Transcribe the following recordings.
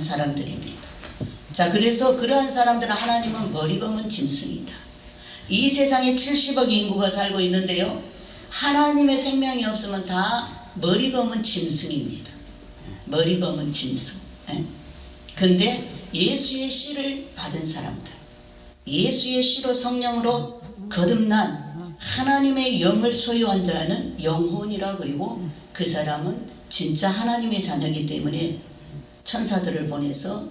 사람들입니다. 자, 그래서 그러한 사람들은 하나님은 머리 검은 짐승이다. 이 세상에 70억 인구가 살고 있는데요, 하나님의 생명이 없으면 다 머리 검은 짐승입니다. 머리 검은 짐승. 근데 예수의 씨를 받은 사람들, 예수의 씨로 성령으로 거듭난 하나님의 영을 소유한 자는 영혼이라, 그리고 그 사람은 진짜 하나님의 자녀이기 때문에 천사들을 보내서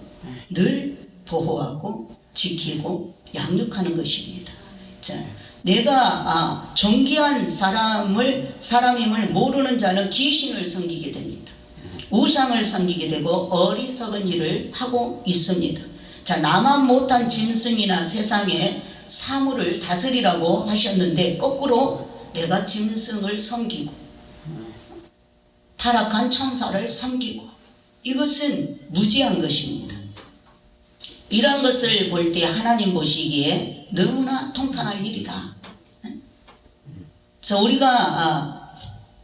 늘 보호하고 지키고 양육하는 것입니다. 자, 내가 존귀한 사람임을 모르는 자는 귀신을 섬기게 됩니다. 우상을 섬기게 되고 어리석은 일을 하고 있습니다. 자, 나만 못한 짐승이나 세상의 사물을 다스리라고 하셨는데 거꾸로 내가 짐승을 섬기고 타락한 천사를 섬기고, 이것은 무지한 것입니다. 이러한 것을 볼 때 하나님 보시기에 너무나 통탄할 일이다. 자, 우리가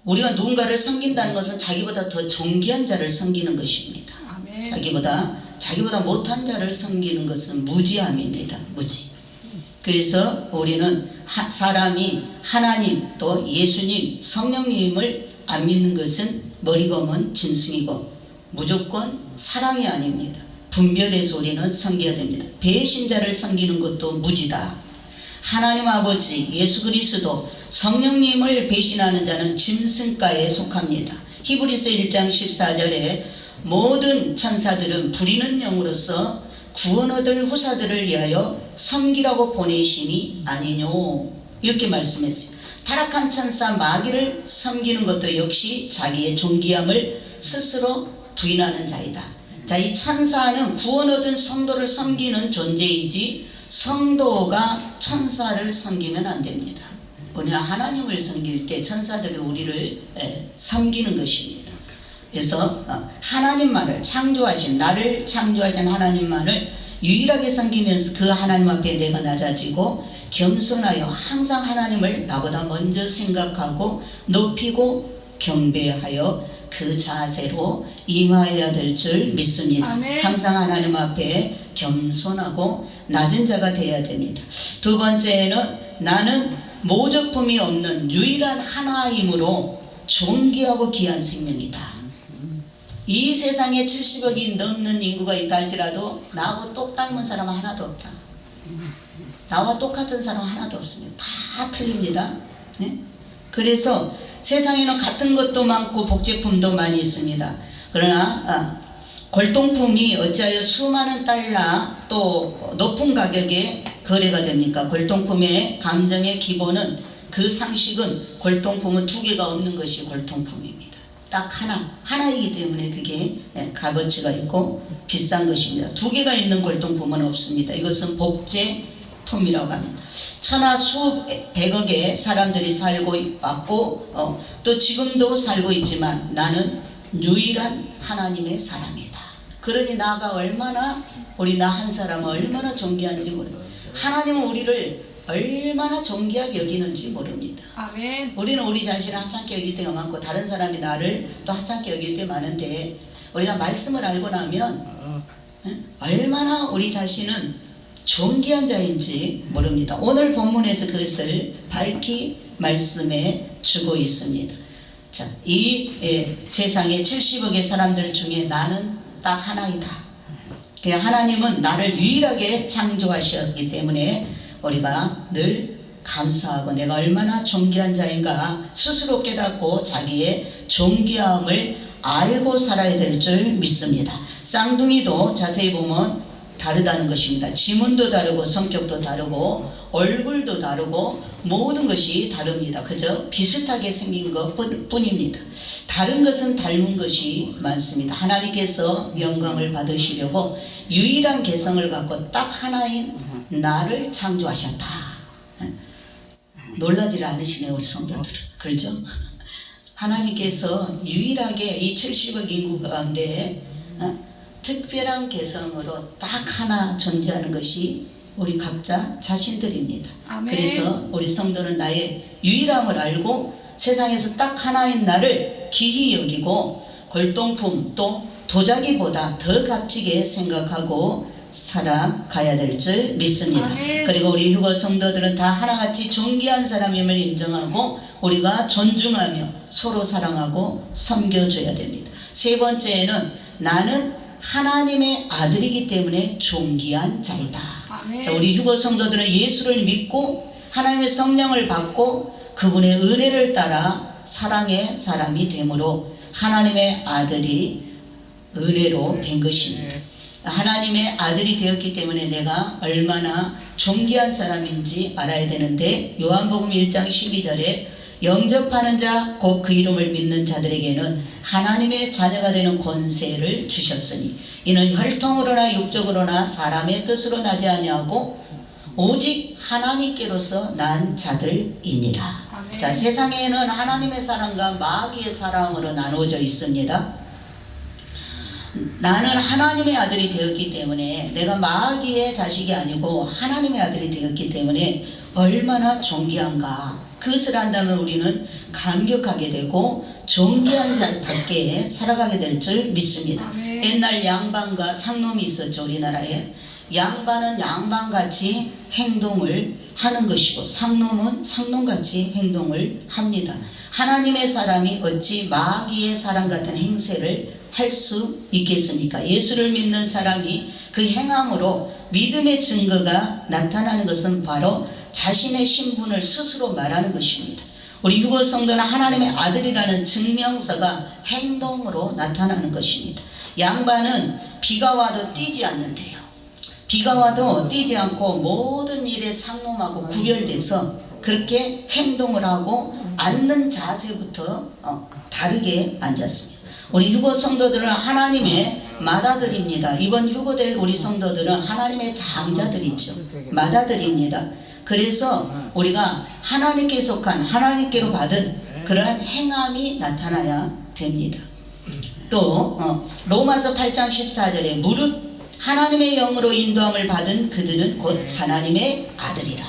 누군가를 섬긴다는 것은 자기보다 더 존귀한 자를 섬기는 것입니다. 아멘. 자기보다 못한 자를 섬기는 것은 무지함입니다. 무지. 그래서 우리는 사람이 하나님, 또 예수님, 성령님을 안 믿는 것은 머리 검은 짐승이고 무조건 사랑이 아닙니다. 분별해서 우리는 섬겨야 됩니다. 배신자를 섬기는 것도 무지다. 하나님 아버지, 예수 그리스도, 성령님을 배신하는 자는 짐승과에 속합니다. 히브리서 1장 14절에 모든 천사들은 부리는 영으로서 구원 얻을 후사들을 위하여 섬기라고 보내심이 아니뇨, 이렇게 말씀했어요. 타락한 천사 마귀를 섬기는 것도 역시 자기의 존귀함을 스스로 부인하는 자이다. 자, 이 천사는 구원 얻은 성도를 섬기는 존재이지 성도가 천사를 섬기면 안 됩니다. 우리가 하나님을 섬길 때 천사들이 우리를 섬기는 것입니다. 그래서 하나님만을 창조하신, 나를 창조하신 하나님만을 유일하게 섬기면서 그 하나님 앞에 내가 낮아지고 겸손하여 항상 하나님을 나보다 먼저 생각하고 높이고 경배하여 그 자세로 임하여야 될 줄 믿습니다. 아멘. 항상 하나님 앞에 겸손하고 낮은 자가 되어야 됩니다. 두 번째는 나는 모적품이 없는 유일한 하나이므로 존귀하고 귀한 생명이다. 이 세상에 70억이 넘는 인구가 있다 할지라도 나하고 똑 닮은 사람은 하나도 없다. 나와 똑같은 사람 하나도 없습니다. 다 틀립니다. 네? 그래서 세상에는 같은 것도 많고 복제품도 많이 있습니다. 그러나 골동품이 어찌하여 수많은 달러 또 높은 가격에 거래가 됩니까? 골동품의 감정의 기본은, 그 상식은, 골동품은 두 개가 없는 것이 골동품입니다. 딱 하나이기 때문에 그게 값어치가 있고 비싼 것입니다. 두 개가 있는 골동품은 없습니다. 이것은 복제품이라고 합니다. 천하 수백억의 사람들이 살고 왔고 또 지금도 살고 있지만 나는 유일한 하나님의 사람이다. 그러니 나가 얼마나, 나 한 사람은 얼마나 존귀한지 모릅니다. 하나님은 우리를 얼마나 존귀하게 여기는지 모릅니다. 아멘. 우리는 우리 자신을 하찮게 여길 때가 많고 다른 사람이 나를 또 하찮게 여길 때 많은데, 우리가 말씀을 알고 나면 얼마나 우리 자신은 존귀한 자인지 모릅니다. 오늘 본문에서 그것을 밝히 말씀해 주고 있습니다. 자, 이 세상에 70억의 사람들 중에 나는 딱 하나이다. 하나님은 나를 유일하게 창조하셨기 때문에 우리가 늘 감사하고 내가 얼마나 존귀한 자인가 스스로 깨닫고 자기의 존귀함을 알고 살아야 될 줄 믿습니다. 쌍둥이도 자세히 보면 다르다는 것입니다. 지문도 다르고 성격도 다르고 얼굴도 다르고 모든 것이 다릅니다. 그저 비슷하게 생긴 것 뿐입니다. 다른 것은 닮은 것이 많습니다. 하나님께서 영광을 받으시려고 유일한 개성을 갖고 딱 하나인 나를 창조하셨다. 놀라지 않으시네요, 우리 성도들. 그렇죠? 하나님께서 유일하게 이 70억 인구 가운데 특별한 개성으로 딱 하나 존재하는 것이 우리 각자 자신들입니다. 아멘. 그래서 우리 성도는 나의 유일함을 알고 세상에서 딱 하나인 나를 귀히 여기고 골동품 또 도자기보다 더 값지게 생각하고 살아가야 될 줄 믿습니다. 그리고 우리 휴거 성도들은 다 하나같이 존귀한 사람임을 인정하고 우리가 존중하며 서로 사랑하고 섬겨줘야 됩니다. 세 번째는 나는 하나님의 아들이기 때문에 존귀한 자이다. 자, 우리 휴거 성도들은 예수를 믿고 하나님의 성령을 받고 그분의 은혜를 따라 사랑의 사람이 되므로 하나님의 아들이 은혜로 된 것입니다. 하나님의 아들이 되었기 때문에 내가 얼마나 존귀한 사람인지 알아야 되는데, 요한복음 1장 12절에 영접하는 자 곧 그 이름을 믿는 자들에게는 하나님의 자녀가 되는 권세를 주셨으니 이는 혈통으로나 육적으로나 사람의 뜻으로 나지 아니하고 오직 하나님께로서 난 자들이니라. 자, 세상에는 하나님의 사랑과 마귀의 사랑으로 나누어져 있습니다. 나는 하나님의 아들이 되었기 때문에, 내가 마귀의 자식이 아니고 하나님의 아들이 되었기 때문에 얼마나 존귀한가. 그것을 안다면 우리는 감격하게 되고 존귀한 자답게 살아가게 될 줄 믿습니다. 옛날 양반과 상놈이 있었죠. 우리나라에 양반은 양반같이 행동을 하는 것이고 상놈은 상놈같이 행동을 합니다. 하나님의 사람이 어찌 마귀의 사람 같은 행세를 할 수 있겠습니까? 예수를 믿는 사람이 그 행함으로 믿음의 증거가 나타나는 것은 바로 자신의 신분을 스스로 말하는 것입니다. 우리 휴거 성도는 하나님의 아들이라는 증명서가 행동으로 나타나는 것입니다. 양반은 비가 와도 뛰지 않는데요. 비가 와도 뛰지 않고 모든 일에 상놈하고 구별돼서 그렇게 행동을 하고 앉는 자세부터 다르게 앉았습니다. 우리 휴거 성도들은 하나님의 맏아들입니다. 이번 휴거될 우리 성도들은 하나님의 장자들이죠. 맏아들입니다. 그래서 우리가 하나님께 속한, 하나님께로 받은 그러한 행함이 나타나야 됩니다. 또 로마서 8장 14절에 무릇 하나님의 영으로 인도함을 받은 그들은 곧 하나님의 아들이라.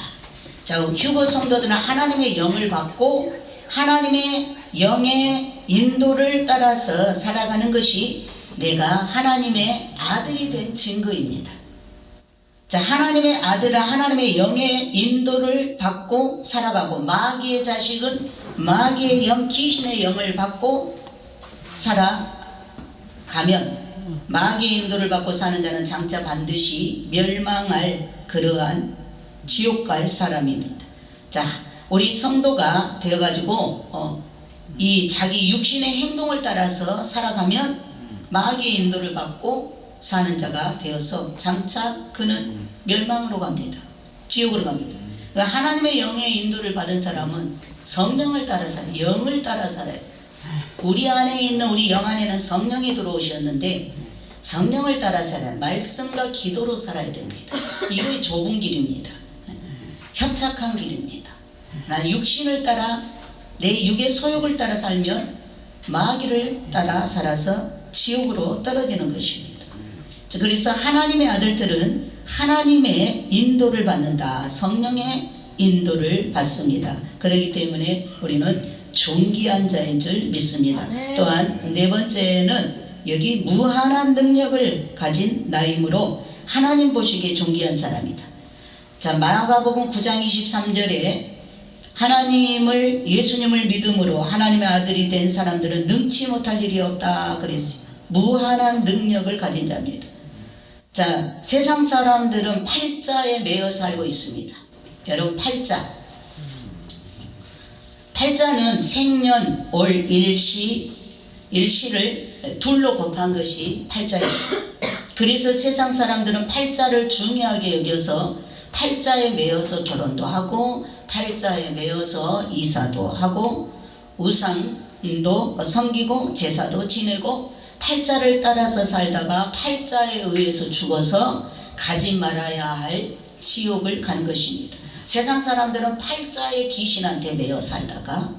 자, 휴거 성도들은 하나님의 영을 받고 하나님의 영의 인도를 따라서 살아가는 것이 내가 하나님의 아들이 된 증거입니다. 자, 하나님의 아들은 하나님의 영의 인도를 받고 살아가고, 마귀의 자식은 마귀의 영, 귀신의 영을 받고 살아가면 마귀의 인도를 받고 사는 자는 장차 반드시 멸망할 그러한 지옥 갈 사람입니다. 자, 우리 성도가 되어가지고 이 자기 육신의 행동을 따라서 살아가면 마귀의 인도를 받고 사는 자가 되어서 장차 그는 멸망으로 갑니다. 지옥으로 갑니다. 그러니까 하나님의 영의 인도를 받은 사람은 성령을 따라 살아요. 영을 따라 살아요. 우리 안에 있는, 우리 영 안에는 성령이 들어오셨는데 성령을 따라 살아요. 말씀과 기도로 살아야 됩니다. 이거 좁은 길입니다. 협착한 길입니다. 나 육신을 따라, 내 육의 소욕을 따라 살면 마귀를 따라 살아서 지옥으로 떨어지는 것입니다. 그래서 하나님의 아들들은 하나님의 인도를 받는다. 성령의 인도를 받습니다. 그렇기 때문에 우리는 존귀한 자인 줄 믿습니다. 또한 네 번째는 여기 무한한 능력을 가진 나이므로 하나님 보시기에 존귀한 사람이다. 자, 마가복음 9장 23절에 하나님을, 예수님을 믿음으로 하나님의 아들이 된 사람들은 능치 못할 일이 없다 그랬어요. 무한한 능력을 가진 자입니다. 자, 세상 사람들은 팔자에 매여 살고 있습니다. 여러분, 팔자는 생년, 월, 일시를 둘로 곱한 것이 팔자입니다. 그래서 세상 사람들은 팔자를 중요하게 여겨서 팔자에 매여서 결혼도 하고 팔자에 매여서 이사도 하고 우상도 섬기고 제사도 지내고 팔자를 따라서 살다가 팔자에 의해서 죽어서 가지 말아야 할 지옥을 간 것입니다. 세상 사람들은 팔자의 귀신한테 매여 살다가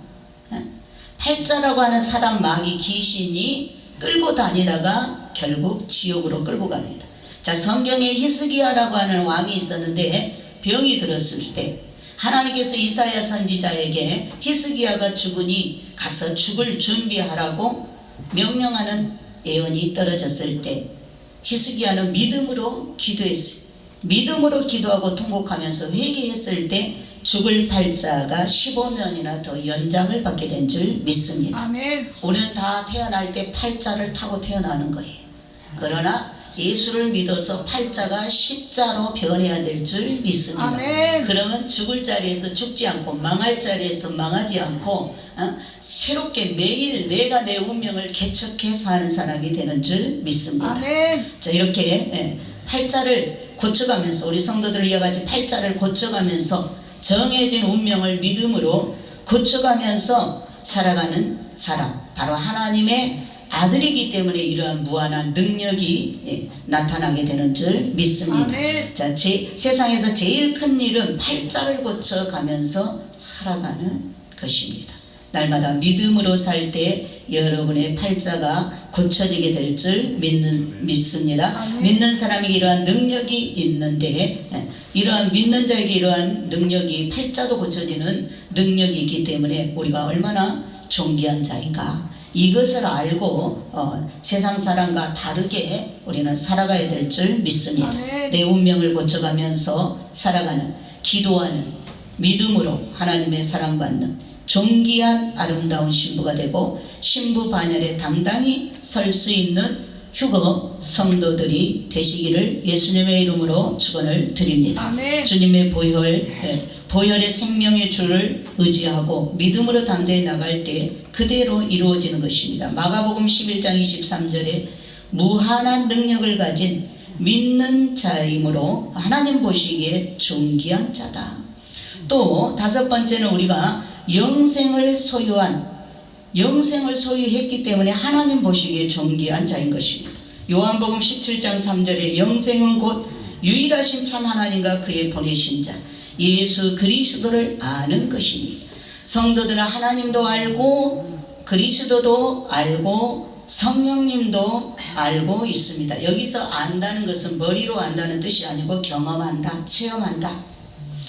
팔자라고 하는 사단 마귀 귀신이 끌고 다니다가 결국 지옥으로 끌고 갑니다. 자, 성경에 히스기야라고 하는 왕이 있었는데 병이 들었을 때 하나님께서 이사야 선지자에게 히스기야가 죽으니 가서 죽을 준비하라고 명령하는 예언이 떨어졌을 때 히스기야는 믿음으로 기도했어요. 믿음으로 기도하고 통곡하면서 회개했을 때 죽을 팔자가 15년이나 더 연장을 받게 된 줄 믿습니다. 아멘. 우리는 다 태어날 때 팔자를 타고 태어나는 거예요. 그러나 예수를 믿어서 팔자가 십자로 변해야 될 줄 믿습니다. 아멘. 그러면 죽을 자리에서 죽지 않고 망할 자리에서 망하지 않고 새롭게 매일 내가 내 운명을 개척해 사는 사람이 되는 줄 믿습니다. 아멘. 자, 이렇게 팔자를 고쳐가면서 우리 성도들 이와 같이 팔자를 고쳐가면서 정해진 운명을 믿음으로 고쳐가면서 살아가는 사람, 바로 하나님의 아들이기 때문에 이러한 무한한 능력이 나타나게 되는 줄 믿습니다. 아멘. 자, 세상에서 제일 큰 일은 팔자를 고쳐가면서 살아가는 것입니다. 날마다 믿음으로 살 때 여러분의 팔자가 고쳐지게 될 줄 믿습니다. 아멘. 믿는 사람에게 이러한 능력이 있는데 이러한 믿는 자에게 이러한 능력이 팔자도 고쳐지는 능력이 있기 때문에 우리가 얼마나 존귀한 자인가 이것을 알고 세상 사람과 다르게 우리는 살아가야 될 줄 믿습니다. 아멘. 내 운명을 고쳐가면서 살아가는 기도하는 믿음으로 하나님의 사랑받는 존귀한 아름다운 신부가 되고 신부 반열에 당당히 설 수 있는 휴거 성도들이 되시기를 예수님의 이름으로 축원을 드립니다. 아멘. 주님의 보혈의 생명의 줄을 의지하고 믿음으로 담대히 나갈 때 그대로 이루어지는 것입니다. 마가복음 11장 23절에 무한한 능력을 가진 믿는 자이므로 하나님 보시기에 존귀한 자다. 또 다섯 번째는 우리가 영생을 소유했기 때문에 하나님 보시기에 존귀한 자인 것입니다. 요한복음 17장 3절에 영생은 곧 유일하신 참 하나님과 그의 보내신 자 예수 그리스도를 아는 것입니다. 성도들은 하나님도 알고 그리스도도 알고 성령님도 알고 있습니다. 여기서 안다는 것은 머리로 안다는 뜻이 아니고 경험한다, 체험한다.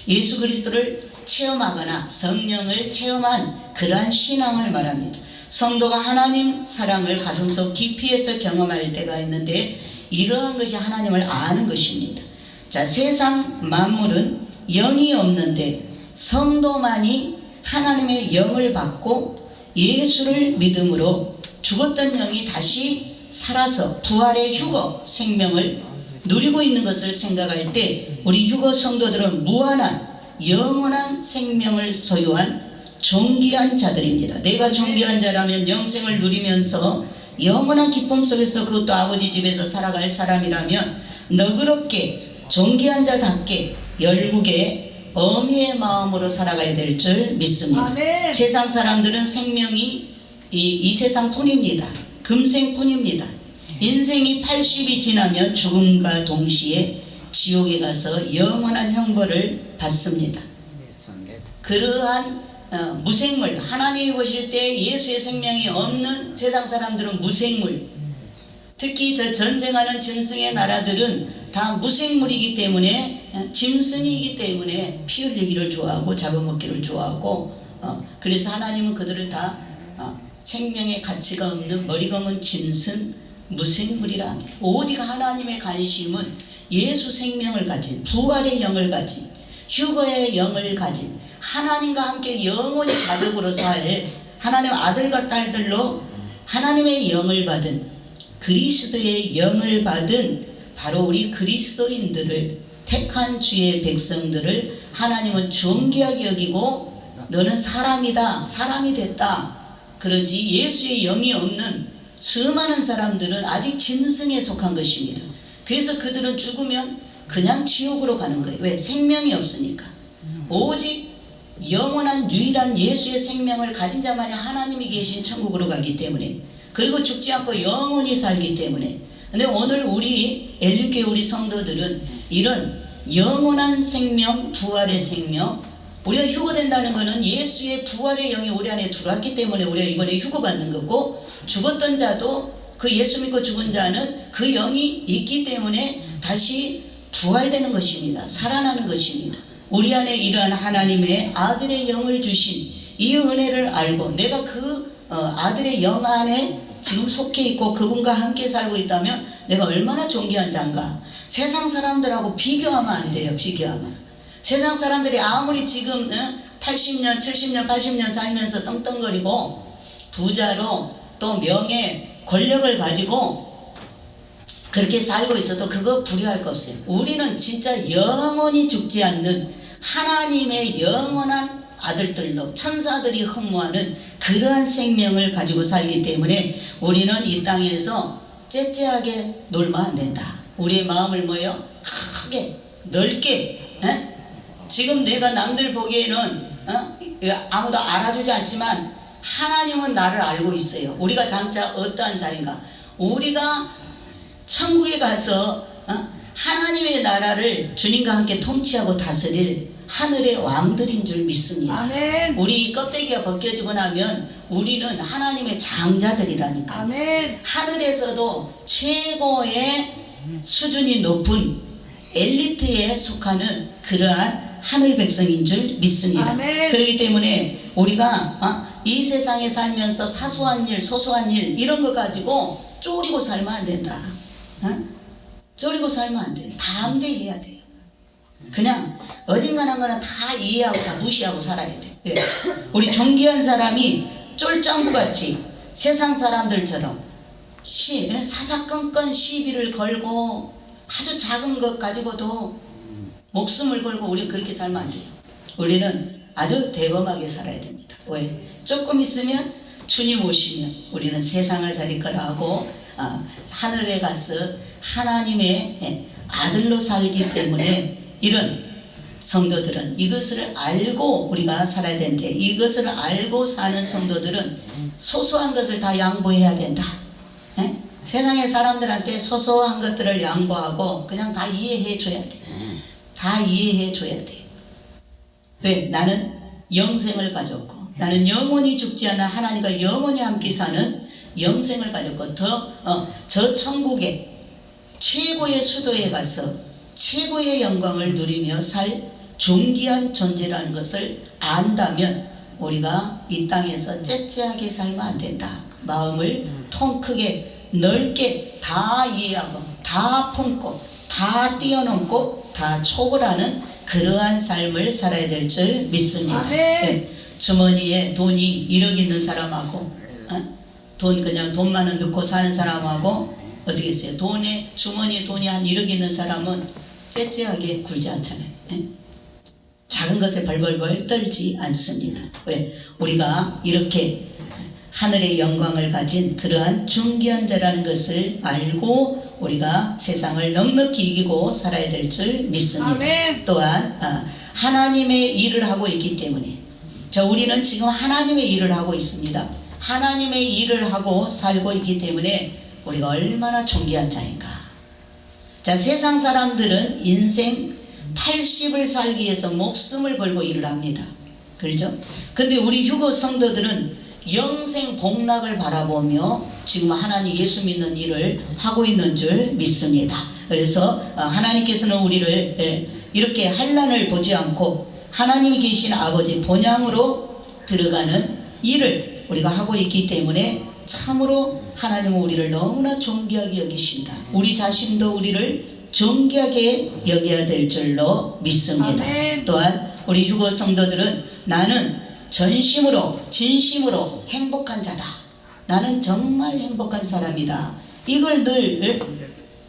예수 그리스도를 체험하거나 성령을 체험한 그러한 신앙을 말합니다. 성도가 하나님 사랑을 가슴속 깊이에서 경험할 때가 있는데 이러한 것이 하나님을 아는 것입니다. 자, 세상 만물은 영이 없는데 성도만이 하나님의 영을 받고 예수를 믿음으로 죽었던 영이 다시 살아서 부활의 휴거 생명을 누리고 있는 것을 생각할 때 우리 휴거 성도들은 무한한 영원한 생명을 소유한 존귀한 자들입니다. 내가 존귀한 자라면 영생을 누리면서 영원한 기쁨 속에서 그것도 아버지 집에서 살아갈 사람이라면 너그럽게 존귀한 자답게 열국의 어미의 마음으로 살아가야 될 줄 믿습니다. 아멘. 세상 사람들은 생명이 이 세상뿐입니다. 금생뿐입니다. 인생이 80이 지나면 죽음과 동시에 지옥에 가서 영원한 형벌을 받습니다. 그러한 무생물, 하나님이 보실 때 예수의 생명이 없는 세상 사람들은 무생물, 특히 저 전쟁하는 짐승의 나라들은 다 무생물이기 때문에 짐승이기 때문에 피 흘리기를 좋아하고 잡아먹기를 좋아하고 그래서 하나님은 그들을 다 생명의 가치가 없는 머리가 없는 짐승 무생물이라 합니다. 오직 하나님의 관심은 예수 생명을 가진 부활의 영을 가진 휴거의 영을 가진 하나님과 함께 영원히 가족으로 살 하나님의 아들과 딸들로 하나님의 영을 받은 그리스도의 영을 받은 바로 우리 그리스도인들을 택한 주의 백성들을 하나님은 존귀하게 여기고 너는 사람이다, 사람이 됐다. 그러지 예수의 영이 없는 수많은 사람들은 아직 짐승에 속한 것입니다. 그래서 그들은 죽으면 그냥 지옥으로 가는 거예요. 왜? 생명이 없으니까. 오직 영원한 유일한 예수의 생명을 가진 자만이 하나님이 계신 천국으로 가기 때문에 그리고 죽지 않고 영원히 살기 때문에 근데 오늘 우리 엘리교회 우리 성도들은 이런 영원한 생명, 부활의 생명 우리가 휴거된다는 것은 예수의 부활의 영이 우리 안에 들어왔기 때문에 우리가 이번에 휴거받는 거고 죽었던 자도 그 예수 믿고 죽은 자는 그 영이 있기 때문에 다시 부활되는 것입니다. 살아나는 것입니다. 우리 안에 이러한 하나님의 아들의 영을 주신 이 은혜를 알고 내가 그 아들의 영 안에 지금 속해 있고 그분과 함께 살고 있다면 내가 얼마나 존귀한 자인가. 세상 사람들하고 비교하면 안 돼요. 비교하면. 세상 사람들이 아무리 지금 80년, 70년, 80년 살면서 떵떵거리고 부자로 또 명예, 권력을 가지고 그렇게 살고 있어도 그거 불효할 거 없어요. 우리는 진짜 영원히 죽지 않는 하나님의 영원한 아들들로 천사들이 흠모하는 그러한 생명을 가지고 살기 때문에 우리는 이 땅에서 째째하게 놀면 안 된다. 우리의 마음을 뭐요? 크게 넓게. 지금 내가 남들 보기에는 아무도 알아주지 않지만 하나님은 나를 알고 있어요. 우리가 장차 어떠한 자인가. 우리가 천국에 가서 하나님의 나라를 주님과 함께 통치하고 다스릴 하늘의 왕들인 줄 믿습니다. 아멘. 우리 껍데기가 벗겨지고 나면 우리는 하나님의 장자들이라니까. 아멘. 하늘에서도 최고의 수준이 높은 엘리트에 속하는 그러한 하늘 백성인 줄 믿습니다. 아멘. 그렇기 때문에 우리가 이 세상에 살면서 사소한 일, 소소한 일 이런 거 가지고 쪼리고 살면 안 된다. 쪼리고 살면 안 돼. 담대해야 돼요. 그냥 어진간한 거는 다 이해하고 다 무시하고 살아야 돼. 예. 우리 존귀한 사람이 쫄짱부같이 세상 사람들처럼 사사건건 시비를 걸고 아주 작은 것 가지고도 목숨을 걸고 우리 그렇게 살면 안 돼요. 우리는 아주 대범하게 살아야 됩니다. 왜? 조금 있으면 주님 오시면 우리는 세상을 살릴 거라 하고 하늘에 가서 하나님의 아들로 살기 때문에 이런 성도들은 이것을 알고 우리가 살아야 되는데 이것을 알고 사는 성도들은 소소한 것을 다 양보해야 된다. 세상의 사람들한테 소소한 것들을 양보하고 그냥 다 이해해 줘야 돼. 다 이해해 줘야 돼. 왜? 나는 영생을 가졌고 나는 영원히 죽지 않아 하나님과 영원히 함께 사는 영생을 가졌고 저 천국의 최고의 수도에 가서 최고의 영광을 누리며 살 존귀한 존재라는 것을 안다면 우리가 이 땅에서 째째하게 살면 안 된다. 마음을 통 크게 넓게 다 이해하고 다 품고 다 뛰어넘고 다 초월하는 그러한 삶을 살아야 될 줄 믿습니다. 네. 주머니에 돈이 1억 있는 사람하고 그냥 돈만 원 넣고 사는 사람하고 어떻게 했어요? 주머니에 돈이 한 1억 있는 사람은 째째하게 굴지 않잖아요. 작은 것에 벌벌벌 떨지 않습니다. 왜? 우리가 이렇게 하늘의 영광을 가진 그러한 존귀한 자라는 것을 알고 우리가 세상을 넉넉히 이기고 살아야 될 줄 믿습니다. 아멘. 또한 하나님의 일을 하고 있기 때문에 우리는 지금 하나님의 일을 하고 있습니다. 하나님의 일을 하고 살고 있기 때문에 우리가 얼마나 존귀한 자인가. 세상 사람들은 인생 80을 살기 위해서 목숨을 걸고 일을 합니다. 그렇죠? 근데 우리 휴거 성도들은 영생 복락을 바라보며 지금 하나님 예수 믿는 일을 하고 있는 줄 믿습니다. 그래서 하나님께서는 우리를 이렇게 환난을 보지 않고 하나님이 계신 아버지 본향으로 들어가는 일을 우리가 하고 있기 때문에 참으로 하나님은 우리를 너무나 존귀하게 여기신다. 우리 자신도 우리를 존귀하게 여겨야 될 줄로 믿습니다. 아멘. 또한 우리 휴거 성도들은 나는 전심으로 진심으로 행복한 자다. 나는 정말 행복한 사람이다. 이걸 늘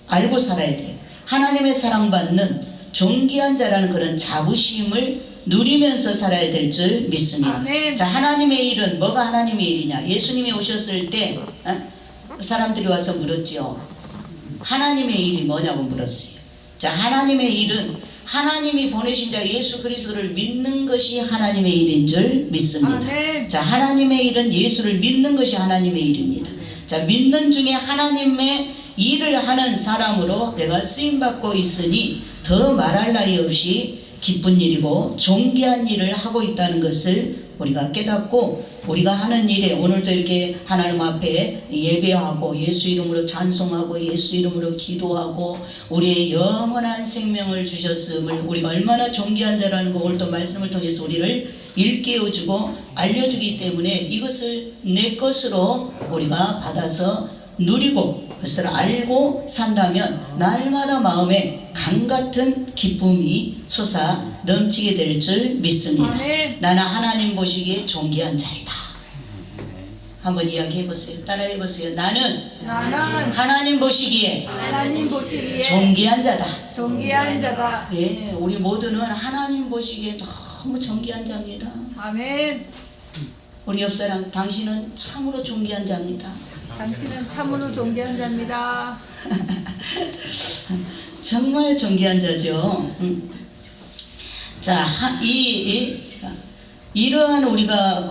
알고 살아야 돼. 하나님의 사랑받는 존귀한 자라는 그런 자부심을 누리면서 살아야 될 줄 믿습니다. 아멘. 하나님의 일은 뭐가 하나님의 일이냐? 예수님이 오셨을 때 사람들이 와서 물었지요. 하나님의 일이 뭐냐고 물었어요. 하나님의 일은 하나님이 보내신 자 예수 그리스도를 믿는 것이 하나님의 일인 줄 믿습니다. 아멘. 하나님의 일은 예수를 믿는 것이 하나님의 일입니다. 믿는 중에 하나님의 일을 하는 사람으로 내가 쓰임받고 있으니 더 말할 나위 없이 기쁜 일이고 존귀한 일을 하고 있다는 것을 우리가 깨닫고 우리가 하는 일에 오늘도 이렇게 하나님 앞에 예배하고 예수 이름으로 찬송하고 예수 이름으로 기도하고 우리의 영원한 생명을 주셨음을 우리가 얼마나 존귀한 자라는 거 오늘 또 말씀을 통해서 우리를 일깨워주고 알려주기 때문에 이것을 내 것으로 우리가 받아서 누리고 그것을 알고 산다면 날마다 마음에 강같은 기쁨이 솟아 넘치게 될 줄 믿습니다. 아멘. 나는 하나님 보시기에 존귀한 자이다. 한번 이야기해 보세요. 따라해 보세요. 나는 하나님 보시기에 존귀한 자다. 존귀한 자다. 예, 우리 모두는 하나님 보시기에 너무 존귀한 자입니다. 아멘. 우리 옆 사람, 당신은 참으로 존귀한 자입니다. 당신은 참으로 존귀한 자입니다. 정말 존귀한 자죠. 자, 이러한 우리가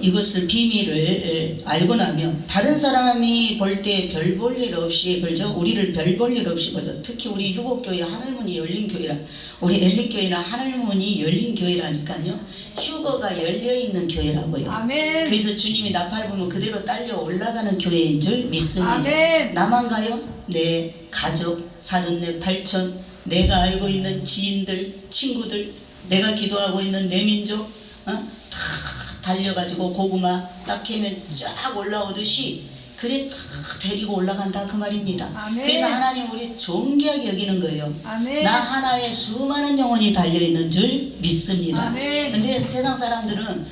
이것을 비밀을 알고 나면 다른 사람이 볼 때 별 볼 일 없이 그죠? 우리를 별 볼 일 없이 보죠. 특히 우리 휴곡교회 하늘문이 열린 교회라, 우리 엘리교회는 하늘문이 열린 교회라니까요. 휴거가 열려 있는 교회라고요. 아멘. 그래서 주님이 나팔 불면 그대로 딸려 올라가는 교회인 줄 믿습니다. 아멘. 나만가요? 내 가족, 사돈네, 팔촌, 내가 알고 있는 지인들, 친구들, 내가 기도하고 있는 내 민족 다 달려가지고 고구마 딱 캐면 쫙 올라오듯이 그래 다 데리고 올라간다 그 말입니다. 아멘. 그래서 하나님 우리 존귀하게 여기는 거예요. 아멘. 나 하나에 수많은 영혼이 달려있는 줄 믿습니다. 아멘. 근데 세상 사람들은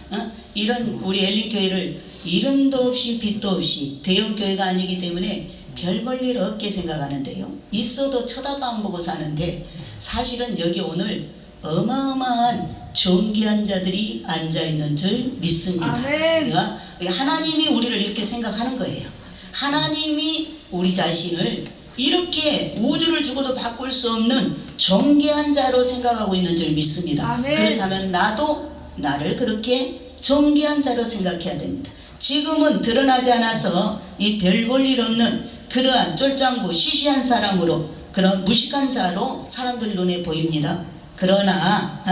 이런 우리 엘리교회를 이름도 없이 빛도 없이 대형교회가 아니기 때문에 별 볼 일 없게 생각하는데요. 있어도 쳐다도 안 보고 사는데 사실은 여기 오늘 어마어마한 존귀한 자들이 앉아있는 줄 믿습니다. 아멘. 그러니까 하나님이 우리를 이렇게 생각하는 거예요. 하나님이 우리 자신을 이렇게 우주를 주고도 바꿀 수 없는 존귀한 자로 생각하고 있는 줄 믿습니다. 아멘. 그렇다면 나도 나를 그렇게 존귀한 자로 생각해야 됩니다. 지금은 드러나지 않아서 이 별 볼 일 없는 그러한 쫄짱부 시시한 사람으로 그런 무식한 자로 사람들 눈에 보입니다. 그러나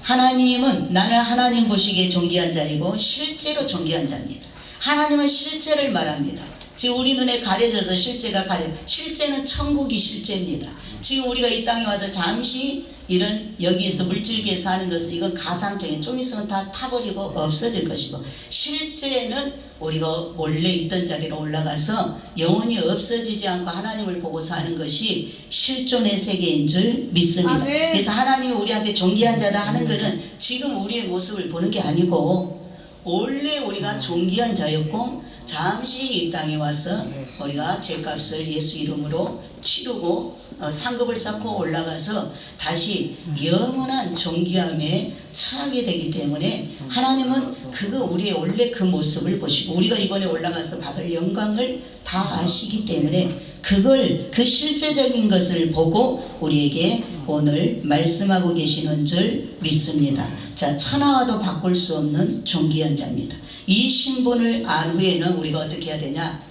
하나님은 나는 하나님 보시기에 존귀한 자이고 실제로 존귀한 자입니다. 하나님은 실제를 말합니다. 지금 우리 눈에 가려져서 실제가 실제는 천국이 실제입니다. 지금 우리가 이 땅에 와서 잠시 이런 여기에서 물질계에서 하는 것은 이건 가상적인, 좀 있으면 다 타버리고 없어질 것이고, 실제는 우리가 원래 있던 자리로 올라가서 영원히 없어지지 않고 하나님을 보고 사는 것이 실존의 세계인 줄 믿습니다. 아멘. 그래서 하나님이 우리한테 존귀한 자다 하는 것은 지금 우리의 모습을 보는 게 아니고 원래 우리가 존귀한 자였고 잠시 이 땅에 와서 우리가 죄값을 예수 이름으로 치르고 상급을 쌓고 올라가서 다시 영원한 존귀함에 처하게 되기 때문에 하나님은 그거 우리의 원래 그 모습을 보시고 우리가 이번에 올라가서 받을 영광을 다 아시기 때문에 그걸 그 실제적인 것을 보고 우리에게 오늘 말씀하고 계시는 줄 믿습니다. 자, 천하와도 바꿀 수 없는 존귀한 자입니다. 이 신분을 안 후에는 우리가 어떻게 해야 되냐?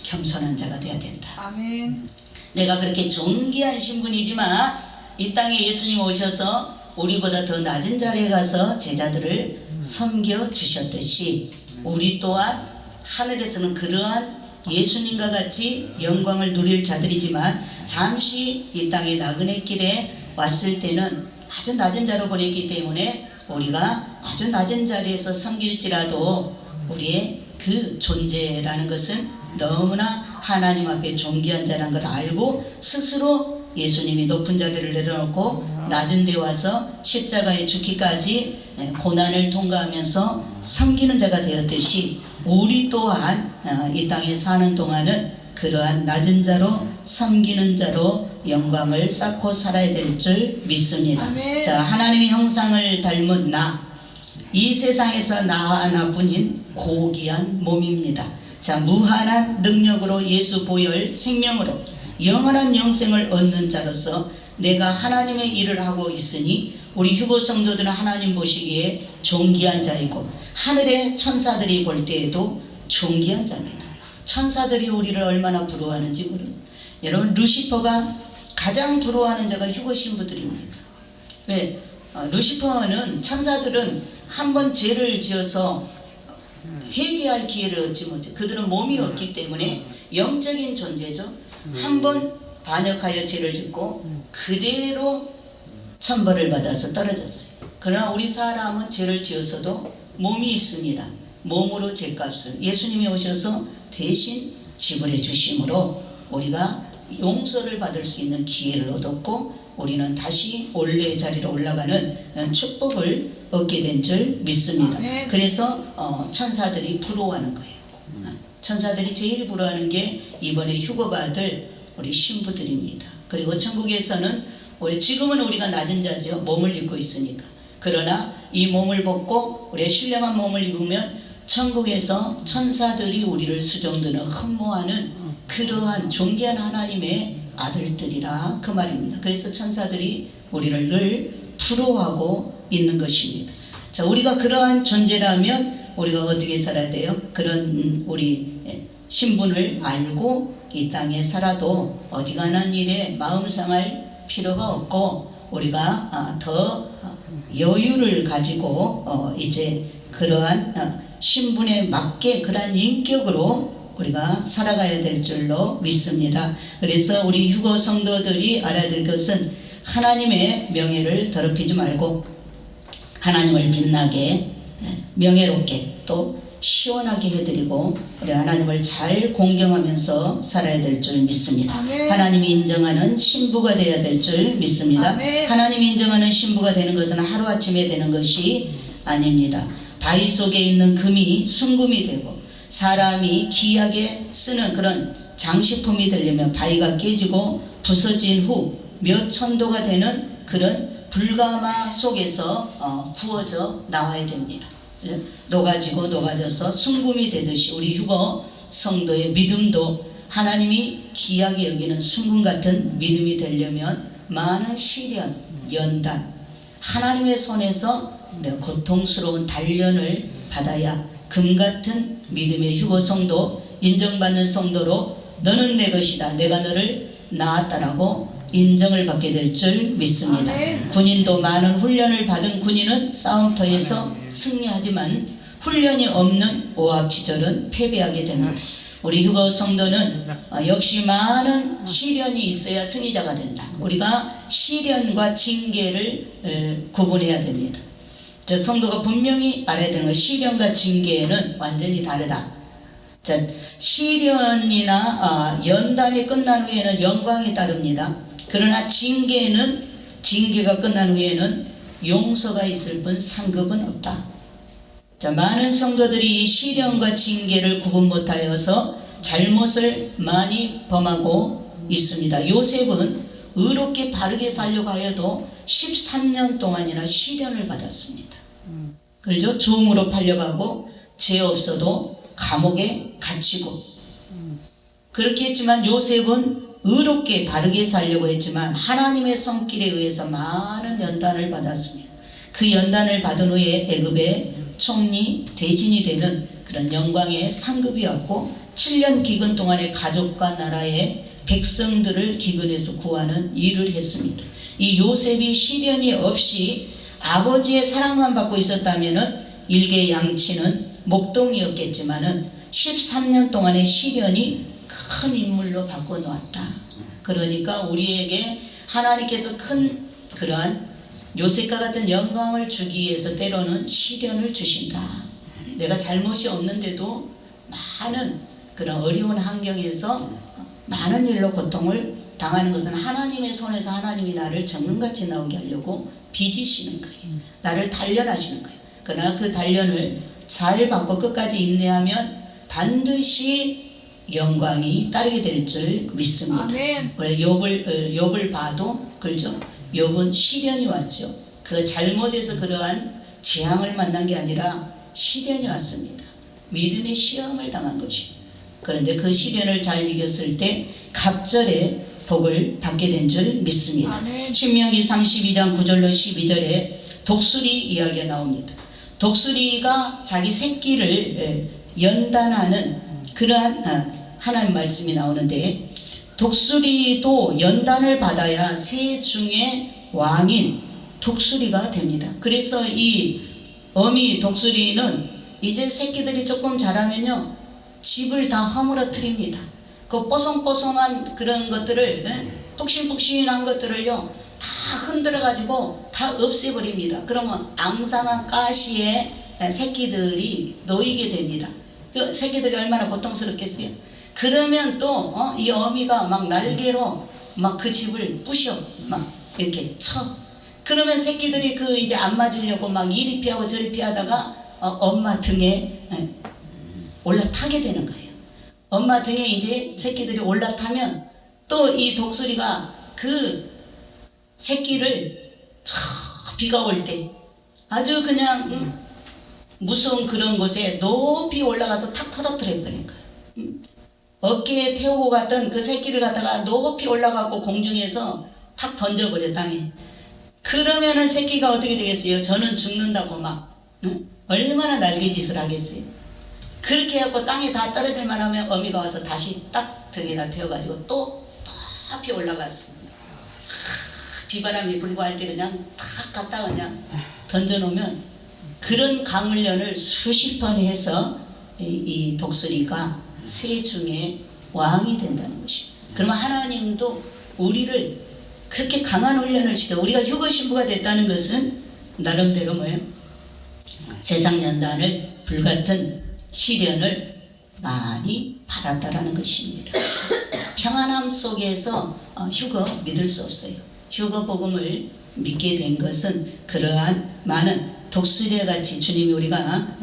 겸손한 자가 돼야 된다. 아멘. 내가 그렇게 존귀한 신분이지만 이 땅에 예수님 오셔서 우리보다 더 낮은 자리에 가서 제자들을 섬겨 주셨듯이 우리 또한 하늘에서는 그러한 예수님과 같이 영광을 누릴 자들이지만 잠시 이 땅의 나그네 길에 왔을 때는 아주 낮은 자로 보냈기 때문에 우리가 아주 낮은 자리에서 섬길지라도 우리의 그 존재라는 것은 너무나 하나님 앞에 존귀한 자라는 걸 알고 스스로 예수님이 높은 자리를 내려놓고 낮은 데 와서 십자가에 죽기까지 고난을 통과하면서 섬기는 자가 되었듯이 우리 또한 이 땅에 사는 동안은 그러한 낮은 자로 섬기는 자로 영광을 쌓고 살아야 될 줄 믿습니다. 아멘. 자, 하나님의 형상을 닮은 나, 이 세상에서 나 하나뿐인 고귀한 몸입니다. 자, 무한한 능력으로 예수 보혈 생명으로 영원한 영생을 얻는 자로서 내가 하나님의 일을 하고 있으니 우리 휴고 성도들은 하나님 보시기에 존귀한 자이고 하늘의 천사들이 볼 때에도 존귀한 자입니다. 천사들이 우리를 얼마나 부러워하는지 모릅니다. 여러분, 루시퍼가 가장 부러워하는 자가 휴거 신부들입니다. 왜? 루시퍼는 천사들은 한번 죄를 지어서 회개할 기회를 얻지 못해. 그들은 몸이 없기 때문에 영적인 존재죠. 한번 반역하여 죄를 짓고 그대로 천벌을 받아서 떨어졌어요. 그러나 우리 사람은 죄를 지었어도 몸이 있습니다. 몸으로 죄값을 예수님이 오셔서 대신 지불해 주심으로 우리가 용서를 받을 수 있는 기회를 얻었고 우리는 다시 원래의 자리로 올라가는 축복을 얻게 된 줄 믿습니다. 그래서 천사들이 부러워하는 거예요. 천사들이 제일 부러워하는 게 이번에 휴거받을 우리 신부들입니다. 그리고 천국에서는 지금은 우리가 낮은 자죠. 몸을 입고 있으니까. 그러나 이 몸을 벗고 우리의 신령한 몸을 입으면 천국에서 천사들이 우리를 수종드는 흠모하는 그러한 존귀한 하나님의 아들들이라 그 말입니다. 그래서 천사들이 우리를 늘 부러워하고 있는 것입니다. 자, 우리가 그러한 존재라면 우리가 어떻게 살아야 돼요? 그런 우리 신분을 알고 이 땅에 살아도 어지간한 일에 마음 상할 필요가 없고 우리가 더 여유를 가지고 이제 그러한 신분에 맞게 그러한 인격으로 우리가 살아가야 될 줄로 믿습니다. 그래서 우리 휴거 성도들이 알아야 될 것은 하나님의 명예를 더럽히지 말고 하나님을 빛나게 명예롭게 또 시원하게 해드리고 우리 하나님을 잘 공경하면서 살아야 될 줄 믿습니다. 아멘. 하나님이 인정하는 신부가 되어야 될 줄 믿습니다. 아멘. 하나님이 인정하는 신부가 되는 것은 하루아침에 되는 것이 아닙니다. 바위 속에 있는 금이 순금이 되고 사람이 귀하게 쓰는 그런 장식품이 되려면 바위가 깨지고 부서진 후 몇 천도가 되는 그런 불가마 속에서 구워져 나와야 됩니다. 녹아지고 녹아져서 순금이 되듯이 우리 휴거 성도의 믿음도 하나님이 귀하게 여기는 순금 같은 믿음이 되려면 많은 시련, 연단, 하나님의 손에서 고통스러운 단련을 받아야 금 같은 믿음의 휴거 성도, 인정받는 성도로 너는 내 것이다, 내가 너를 낳았다라고 인정을 받게 될 줄 믿습니다. 군인도 많은 훈련을 받은 군인은 싸움터에서 승리하지만 훈련이 없는 오합지졸은 패배하게 됩니다. 우리 휴거 성도는 역시 많은 시련이 있어야 승리자가 된다. 우리가 시련과 징계를 구분해야 됩니다. 저 성도가 분명히 알아야 되는 건 시련과 징계는 완전히 다르다. 자, 시련이나 연단이 끝난 후에는 영광이 따릅니다. 그러나 징계가 끝난 후에는 용서가 있을 뿐 상급은 없다. 자, 많은 성도들이 이 시련과 징계를 구분 못하여서 잘못을 많이 범하고 있습니다. 요셉은 의롭게 바르게 살려고 하여도 13년 동안이나 시련을 받았습니다. 그렇죠? 종으로 팔려가고 죄 없어도 감옥에 갇히고 그렇게 했지만 요셉은 의롭게 바르게 살려고 했지만 하나님의 손길에 의해서 많은 연단을 받았습니다. 그 연단을 받은 후에 애굽의 총리 대신이 되는 그런 영광의 상급이 왔고 7년 기근 동안에 가족과 나라의 백성들을 기근에서 구하는 일을 했습니다. 이 요셉이 시련이 없이 아버지의 사랑만 받고 있었다면 일개양치는 목동이었겠지만은 13년 동안의 시련이 큰 인물로 바꿔놓았다. 그러니까 우리에게 하나님께서 큰 그러한 요셉과 같은 영광을 주기 위해서 때로는 시련을 주신다. 내가 잘못이 없는데도 많은 그런 어려운 환경에서 많은 일로 고통을 당하는 것은 하나님의 손에서 하나님이 나를 정금같이 나오게 하려고 빚으시는 거예요. 나를 단련하시는 거예요. 그러나 그 단련을 잘 받고 끝까지 인내하면 반드시 영광이 따르게 될 줄 믿습니다. 아멘. 우리 욥을 봐도 그렇죠. 욥은 시련이 왔죠. 그 잘못해서 그러한 재앙을 만난 게 아니라 시련이 왔습니다. 믿음의 시험을 당한 것이에요. 그런데 그 시련을 잘 이겼을 때 갑절의 복을 받게 된 줄 믿습니다. 아멘. 신명기 32장 9절로 12절에 독수리 이야기가 나옵니다. 독수리가 자기 새끼를 연단하는 그러한 하나님 말씀이 나오는데 독수리도 연단을 받아야 새 중에 왕인 독수리가 됩니다. 그래서 이 어미 독수리는 이제 새끼들이 조금 자라면요 집을 다 허물어뜨립니다. 그 뽀송뽀송한 그런 것들을 푹신푹신한 것들을요 다 흔들어 가지고 다 없애버립니다. 그러면 앙상한 가시에 새끼들이 놓이게 됩니다. 그 새끼들이 얼마나 고통스럽겠어요. 그러면 또 이 어미가 막 날개로 막 그 집을 부셔 막 이렇게 쳐. 그러면 새끼들이 그 이제 안 맞으려고 막 이리 피하고 저리 피하다가 엄마 등에 올라타게 되는 거예요. 엄마 등에 이제 새끼들이 올라타면 또 이 독수리가 그 새끼를 비가 올 때 아주 그냥 무서운 그런 곳에 높이 올라가서 탁 떨어뜨려 버린 거예요. 어깨에 태우고 갔던 그 새끼를 갖다가 높이 올라가고 공중에서 탁 던져버려 땅에. 그러면은 새끼가 어떻게 되겠어요? 저는 죽는다고 막 얼마나 날개짓을 하겠어요. 그렇게 해갖고 땅에 다 떨어질 만하면 어미가 와서 다시 딱 등에다 태워가지고 또 높이 올라갔어. 비바람이 불고 할 때 그냥 탁 갖다 그냥 던져놓으면 그런 강훈련을 수십 번 해서 이 독수리가 새 중에 왕이 된다는 것입니다. 그러면 하나님도 우리를 그렇게 강한 훈련을 시켜 우리가 휴거 신부가 됐다는 것은 나름대로 뭐예요? 세상 연단을 불같은 시련을 많이 받았다라는 것입니다. 평안함 속에서 휴거 믿을 수 없어요. 휴거 복음을 믿게 된 것은 그러한 많은 독수리와 같이 주님이 우리가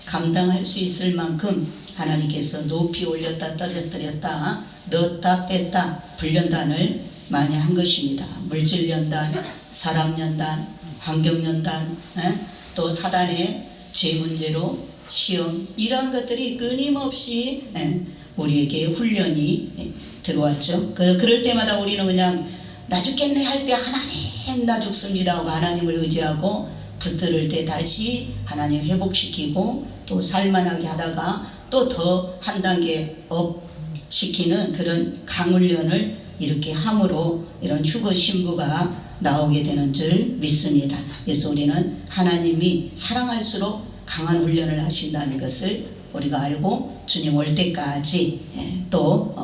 감당할 수 있을 만큼 하나님께서 높이 올렸다 떨어뜨렸다 넣었다 뺐다 불연단을 많이 한 것입니다. 물질연단, 사람연단, 환경연단, 또 사단의 죄 문제로 시험 이러한 것들이 끊임없이 우리에게 훈련이 들어왔죠. 그럴 때마다 우리는 그냥 나 죽겠네 할 때 하나님 나 죽습니다 하고 하나님을 의지하고 붙들을 때 다시 하나님 회복시키고 또 살만하게 하다가 또 더 한 단계 업 시키는 그런 강훈련을 이렇게 함으로 이런 휴거 신부가 나오게 되는 줄 믿습니다. 그래서 우리는 하나님이 사랑할수록 강한 훈련을 하신다는 것을 우리가 알고 주님 올 때까지 또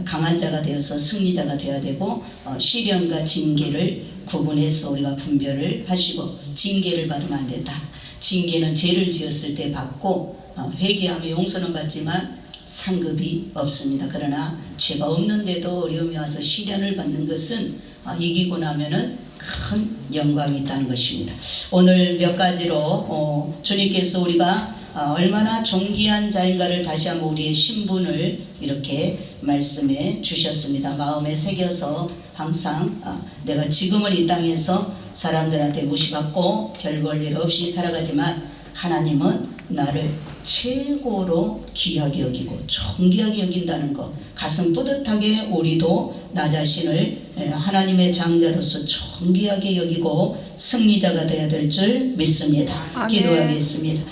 강한 자가 되어서 승리자가 되어야 되고 시련과 징계를 구분해서 우리가 분별을 하시고 징계를 받으면 안 된다. 징계는 죄를 지었을 때 받고 회개하며 용서는 받지만 상급이 없습니다. 그러나 죄가 없는데도 어려움이 와서 시련을 받는 것은 이기고 나면은 큰 영광이 있다는 것입니다. 오늘 몇 가지로 주님께서 우리가 얼마나 존귀한 자인가를 다시 한번 우리의 신분을 이렇게 말씀해 주셨습니다. 마음에 새겨서 항상 내가 지금은 이 땅에서 사람들한테 무시받고 별 볼 일 없이 살아가지만 하나님은 나를 최고로 귀하게 여기고 존귀하게 여긴다는 것 가슴 뿌듯하게 우리도 나 자신을 하나님의 장자로서 존귀하게 여기고 승리자가 되어야 될 줄 믿습니다. 아멘. 기도하겠습니다.